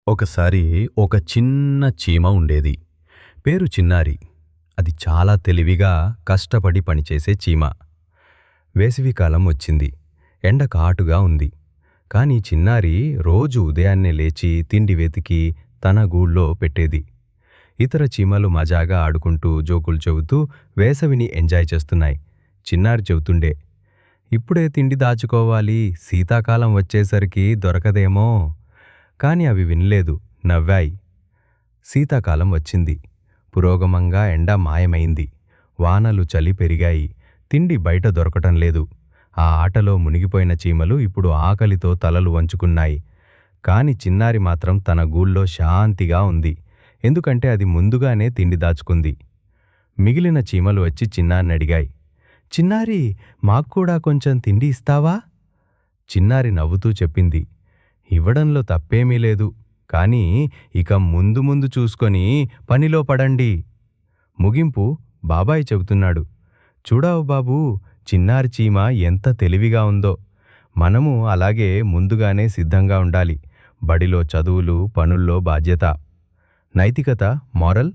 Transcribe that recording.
ఒకసారి ఒక చిన్న చీమ ఉండేది. పేరు చిన్నారి. అది చాలా తెలివిగా కష్టపడి పనిచేసే చీమ. వేసవికాలం వచ్చింది. ఎండ కాటుగా ఉంది. కాని చిన్నారి రోజు ఉదయాన్నే లేచి తిండి వెతికి తన గూళ్ళో పెట్టేది. ఇతర చీమలు మజాగా ఆడుకుంటూ జోకులు చెబుతూ వేసవిని ఎంజాయ్ చేస్తున్నాయి. చిన్నారి చెబుతుండే, ఇప్పుడే తిండి దాచుకోవాలి, శీతాకాలం వచ్చేసరికి దొరకదేమో. కాని అవి వినలేదు, నవ్వాయి. శీతాకాలం వచ్చింది. పురోగమంగా ఎండ మాయమైంది. వానలు చలి పెరిగాయి. తిండి బయట దొరకటం లేదు. ఆ ఆటలో మునిగిపోయిన చీమలు ఇప్పుడు ఆకలితో తలలు వంచుకున్నాయి. కాని చిన్నారి మాత్రం తన గూళ్ళో శాంతిగా ఉంది. ఎందుకంటే అది ముందుగానే తిండి దాచుకుంది. మిగిలిన చీమలు వచ్చి చిన్నారిని అడిగాయి, చిన్నారి, మాక్కూడా కొంచెం తిండి ఇస్తావా? చిన్నారి నవ్వుతూ చెప్పింది, ఇవ్వడంలో తప్పేమీ లేదు. కానీ ఇక ముందు ముందు చూసుకొని పనిలో పడండి. ముగింపు బాబాయ్ చెబుతున్నాడు, చూడావు బాబూ, చిన్నారి చీమ ఎంత తెలివిగా ఉందో. మనము అలాగే ముందుగానే సిద్ధంగా ఉండాలి. బడిలో చదువులు, పనుల్లో బాధ్యత. నైతికత, మారల్,